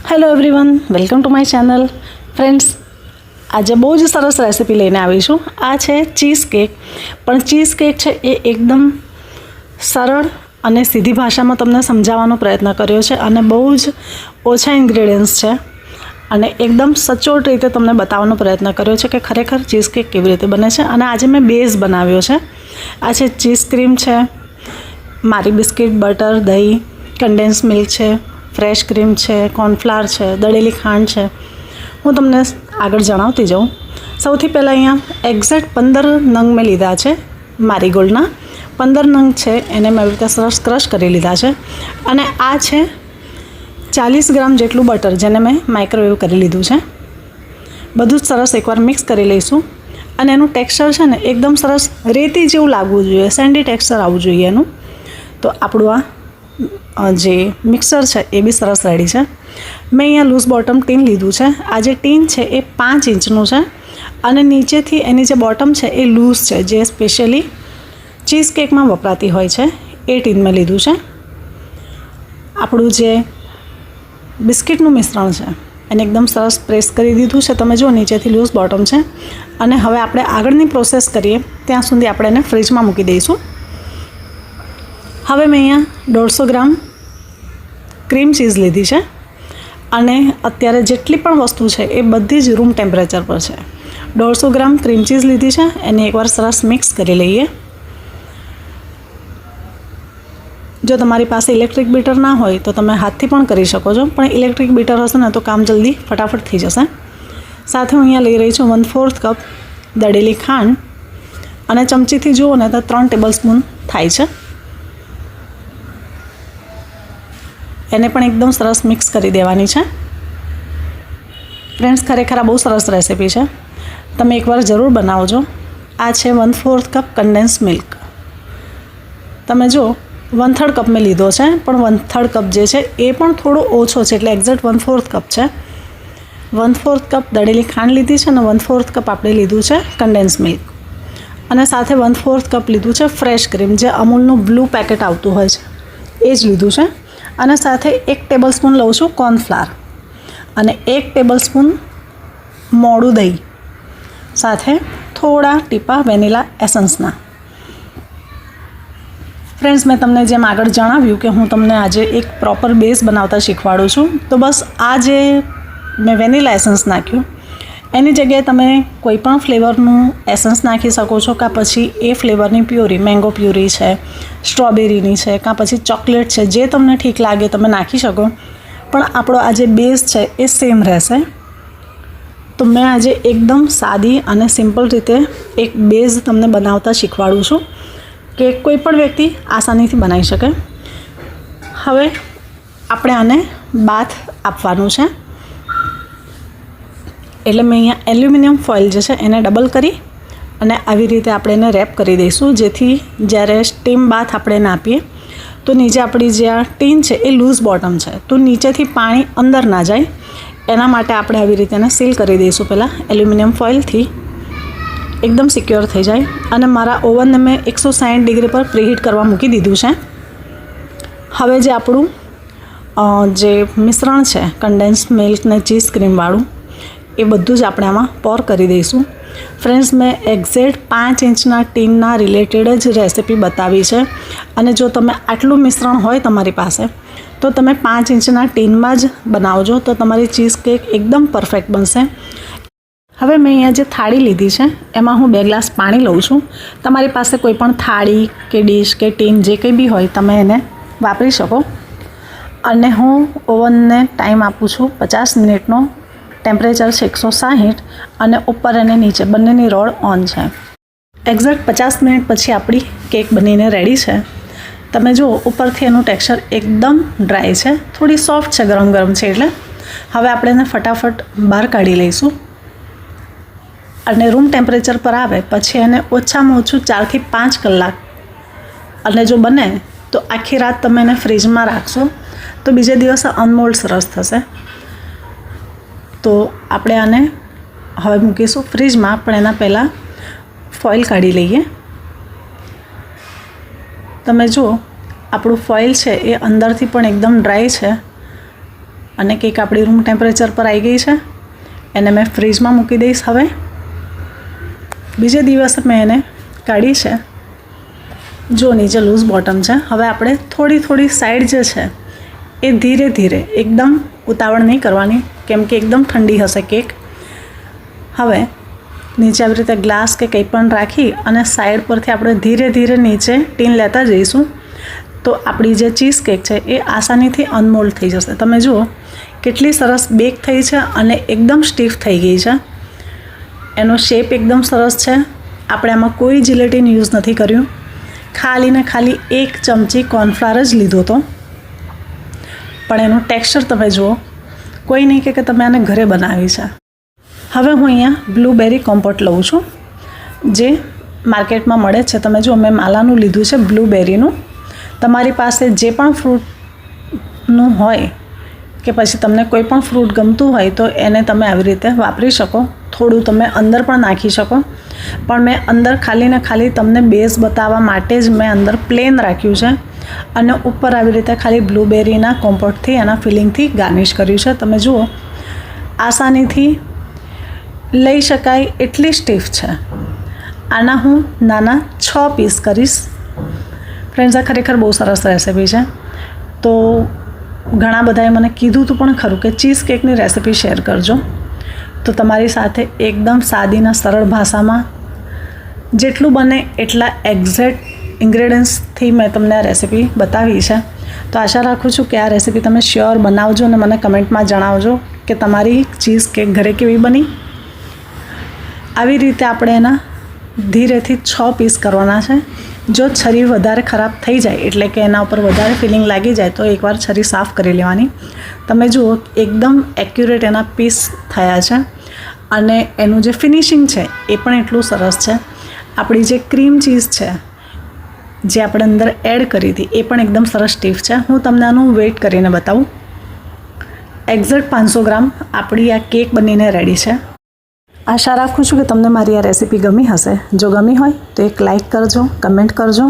Hello everyone, welcome to my channel. Friends, આજે બહુ જ સરસ રેસીપી લઈને આવી છું. આ છે ચીઝ કેક. પણ ચીઝ કેક છે એ એકદમ સરળ અને સીધી ભાષામાં તમને સમજાવવાનો પ્રયત્ન કર્યો છે અને બહુ જ ઓછા ઇન્ગ્રેડિયન્ટ્સ છે અને એકદમ સચોટ રીતે તમને બતાવવાનો પ્રયત્ન કર્યો છે કે ખરેખર ચીઝ કેક કેવી રીતે બને છે. અને આજે મેં બેઝ બનાવ્યો છે. આ છે ચીઝ ક્રીમ છે, મારી બિસ્કિટ, બટર, દહીં, કન્ડેન્સ મિલ્ક છે, ફ્રેશ ક્રીમ છે, કોર્નફ્લાવર છે, દળેલી ખાંડ છે. હું તમને આગળ જણાવતી જાઉં. સૌથી પહેલાં અહીંયા એક્ઝેક્ટ 15 નંગ મેં લીધા છે મારીગોલ્ડના. 15 નંગ છે એને મેં રીતે સરસ ક્રશ કરી લીધા છે. અને આ છે 40 ગ્રામ જેટલું બટર, જેને મેં માઇક્રોવેવ કરી લીધું છે. બધું જ સરસ એકવાર મિક્સ કરી લઈશું. અને એનું ટેક્સચર છે ને એકદમ સરસ રેતી જેવું લાગવું જોઈએ, સેન્ડી ટેક્સચર આવવું જોઈએ એનું. તો આપણું આ જે મિક્સર છે એ બી સરસ રેડી છે. મેં અહીંયા લૂઝ બોટમ ટીન લીધું છે. આ જે ટીન છે એ 5 ઇંચનું છે અને નીચેથી એની જે બોટમ છે એ લૂઝ છે, જે સ્પેશિયલી ચીઝ કેકમાં વપરાતી હોય છે. એ ટીન મેં લીધું છે. આપણું જે બિસ્કિટનું મિશ્રણ છે એને એકદમ સરસ પ્રેસ કરી દીધું છે. તમે જો નીચેથી લૂઝ બોટમ છે. અને હવે આપણે આગળની પ્રોસેસ કરીએ ત્યાં સુધી આપણે એને ફ્રીજમાં મૂકી દઈશું. હવે મેં અહીંયા 150 ગ્રામ ક્રીમ ચીઝ લીધી છે અને અત્યારે જેટલી પણ વસ્તુ છે એ બધી જ રૂમ ટેમ્પરેચર પર છે. 150 ગ્રામ ક્રીમ ચીઝ લીધી છે, એને એકવાર સરસ મિક્સ કરી લઈએ. જો તમારી પાસે ઇલેક્ટ્રિક બીટર ના હોય તો તમે હાથથી પણ કરી શકો છો, પણ ઇલેક્ટ્રિક બીટર હશે ને તો કામ જલ્દી ફટાફટ થઈ જશે. સાથે હું અહીંયા લઈ રહી છું 1/4 કપ દળેલી ખાંડ અને ચમચીથી જુઓ ને તો 3 ટેબલ સ્પૂન થાય છે. એને પણ એકદમ સરસ મિક્સ કરી દેવાની છે. ફ્રેન્ડ્સ, ખરેખર આ બહુ સરસ રેસીપી છે, તમે એકવાર જરૂર બનાવજો. આ છે 1/4 કપ કન્ડેન્સ મિલ્ક. તમે જો 1/3 કપ મેં લીધો છે, પણ 1/3 કપ જે છે એ પણ થોડો ઓછો છે, એટલે એક્ઝેક્ટ 1/4 કપ છે. 1/4 કપ દળેલી ખાંડ લીધી છે અને 1/4 કપ આપણે લીધું છે કન્ડેન્સ મિલ્ક. અને સાથે 1/4 કપ લીધું છે ફ્રેશ ક્રીમ, જે અમૂલનું બ્લુ પેકેટ આવતું હોય છે એ જ લીધું છે. અને સાથે 1 ટેબલ સ્પૂન લઉં છું કોર્નફ્લાવર અને 1 ટેબલ સ્પૂન મોડું દહીં, સાથે થોડા ટીપા વેનીલા એસન્સના. ફ્રેન્ડ્સ, મેં તમને જેમ આગળ જણાવ્યું કે હું તમને આજે એક પ્રોપર બેઝ બનાવતા શીખવાડું છું. તો બસ આ જે મેં વેનીલા એસન્સ નાખ્યું એની જગ્યાએ તમે કોઈ પણ ફ્લેવરનું એસન્સ નાખી શકો છો, કાં પછી એ ફ્લેવરની પ્યુરી, મેંગો પ્યુરી છે, સ્ટ્રોબેરીની છે, કાં પછી ચોકલેટ છે, જે તમને ઠીક લાગે તમે નાખી શકો. પણ આપણો આ જે બેઝ છે એ સેમ રહેશે. તો મેં આજે એકદમ સાદી અને સિમ્પલ રીતે એક બેઝ તમને બનાવતા શીખવાડું છું કે કોઈ પણ વ્યક્તિ આસાનીથી બનાવી શકે. હવે આપણે આને બાથ આપવાનું છે. એટલે મેં અહીંયા એલ્યુમિનિયમ ફોઇલ જે છે એને ડબલ કરી અને આવી રીતે આપણે એને રેપ કરી દઈશું, જેથી જ્યારે સ્ટીમ બાથ આપણે એને આપીએ તો નીચે આપણી જે આ ટીન છે એ લૂઝ બોટમ છે, તો નીચેથી પાણી અંદર ના જાય. એના માટે આપણે આવી રીતે એને સીલ કરી દઈશું પહેલાં એલ્યુમિનિયમ ફોઇલથી, એકદમ સિક્યોર થઈ જાય. અને મારા ઓવનને મેં 160 ડિગ્રી પર પ્રીહીટ કરવા મૂકી દીધું છે. હવે જે આપણું જે મિશ્રણ છે કન્ડેન્સ મિલ્ક ને ચીઝ ક્રીમવાળું, એ બધું જ આપણે આમાં પોર કરી દઈશું. ફ્રેન્ડ્સ, મેં એક્ઝેક્ટ 5 ઇંચના ટીનના રિલેટેડ જ રેસીપી બતાવી છે. અને જો તમે આટલું મિશ્રણ હોય તમારી પાસે તો તમે 5 ઇંચના ટીનમાં જ બનાવજો, તો તમારી ચીઝ કેક એકદમ પરફેક્ટ બનશે. હવે મેં અહીંયા જે થાળી લીધી છે એમાં હું 2 ગ્લાસ પાણી લઉં છું. તમારી પાસે કોઈ પણ થાળી કે ડીશ કે ટીન જે કંઈ બી હોય તમે એને વાપરી શકો. અને હું ઓવનને ટાઈમ આપું છું 50 મિનિટનો. ટેમ્પરેચર છે 160 અને ઉપર અને નીચે બંનેની રોડ ઓન છે. એક્ઝેક્ટ 50 મિનિટ પછી આપણી કેક બનીને રેડી છે. તમે જુઓ ઉપરથી એનું ટેક્સચર એકદમ ડ્રાય છે, થોડી સોફ્ટ છે, ગરમ ગરમ છે. એટલે હવે આપણે એને ફટાફટ બહાર કાઢી લઈશું. અને રૂમ ટેમ્પરેચર પર આવે પછી એને ઓછામાં ઓછું 4 થી 5 કલાક, અને જો બને તો આખી રાત તમે એને ફ્રીજમાં રાખશો તો બીજે દિવસે અનમોલ્ડ સરસ થશે. તો આપણે આને હવે મૂકીશું ફ્રીજમાં, પણ એના પહેલાં ફોઇલ કાઢી લઈએ. તમે જુઓ આપણું ફોઇલ છે એ અંદરથી પણ એકદમ ડ્રાય છે અને કેક આપણી રૂમ ટેમ્પરેચર પર આવી ગઈ છે. એને મેં ફ્રીજમાં મૂકી દઈશ. હવે બીજે દિવસે મેં એને કાઢી છે. જો નીચે લૂઝ બોટમ છે. હવે આપણે થોડી સાઈડ જે છે એ ધીરે ધીરે, એકદમ ઉતાવળ નહીં કરવાની, કેમ કે એકદમ ઠંડી હશે કેક. હવે નીચે આવી રીતે ગ્લાસ કે કંઈ પણ રાખી અને સાઈડ પરથી આપણે ધીરે ધીરે નીચે ટીન લેતા જઈશું તો આપણી જે ચીઝ કેક છે એ આસાનીથી અનમોલ્ડ થઈ જશે. તમે જુઓ કેટલી સરસ બેક થઈ છે અને એકદમ સ્ટીફ થઈ ગઈ છે. એનો શેપ એકદમ સરસ છે. આપણે આમાં કોઈ જિલેટીન યુઝ નથી કર્યું. ખાલી ને ખાલી 1 ચમચી કોર્નફ્લાવર જ લીધો હતો. પણ એનું ટેક્સચર તમે જુઓ, કોઈ નહીં કે તમે આને ઘરે બનાવી છે. હવે હું અહીંયા બ્લૂબેરી કોમ્પોટ લઉં છું, જે માર્કેટમાં મળે છે. તમે જુઓ મેં માલાનું લીધું છે, બ્લૂબેરીનું. તમારી પાસે જે પણ ફ્રૂટનું હોય કે પછી તમને કોઈ પણ ફ્રૂટ ગમતું હોય તો એને તમે આવી રીતે વાપરી શકો. થોડું તમે અંદર પણ નાખી શકો, પણ મેં અંદર ખાલી ને ખાલી તમને બેઝ બતાવવા માટે જ મેં અંદર પ્લેન રાખ્યું છે અને ઉપર આવી રીતે ખાલી બ્લૂબેરીના કોમ્પોટથી, એના ફિલિંગથી ગાર્નિશ કર્યું છે. તમે જુઓ આસાનીથી લઈ શકાય એટલી સ્ટીફ છે. આના હું નાના 6 પીસ કરીશ. ફ્રેન્ડ્સ, આ ખરેખર બહુ સરસ રેસિપી છે. તો ઘણા બધાએ મને કીધું હતું પણ ખરું કે ચીઝ કેકની રેસિપી શેર કરજો. તો તમારી સાથે એકદમ સાદીના સરળ ભાષામાં જેટલું બને એટલા એક્ઝેક્ટ ઇન્ગ્રેડિયન્ટ્સથી મેં તમને આ રેસિપી બતાવી છે. તો આશા રાખું છું કે આ રેસિપી તમે શ્યોર બનાવજો અને મને કમેન્ટમાં જણાવજો કે તમારી ચીઝ કેક ઘરે કેવી બની. આવી રીતે આપણે એના ધીરેથી 6 પીસ કરવાના છે. જો છરી વધારે ખરાબ થઈ જાય, એટલે કે એના ઉપર વધારે ફિલિંગ લાગી જાય, તો એકવાર છરી સાફ કરી લેવાની. તમે જુઓ એકદમ એક્યુરેટ એના પીસ થયા છે અને એનું જે ફિનિશિંગ છે એ પણ એટલું સરસ છે. આપણી જે ક્રીમ ચીઝ છે જે આપણે અંદર એડ કરી હતી એ પણ એકદમ સરસ સ્ટીફ છે. હું તમને આનું વેઇટ કરીને બતાવું. એક્ઝેક્ટ 500 ગ્રામ આપણી આ કેક બનીને રેડી છે. આશા રાખું છું કે તમને મારી આ રેસિપી ગમી હશે. જો ગમી હોય તો એક લાઇક કરજો, કમેન્ટ કરજો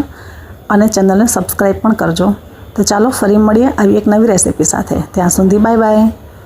અને ચેનલને સબસ્ક્રાઈબ પણ કરજો. તો ચાલો ફરી મળીએ આવી એક નવી રેસિપી સાથે. ત્યાં સુધી બાય બાય.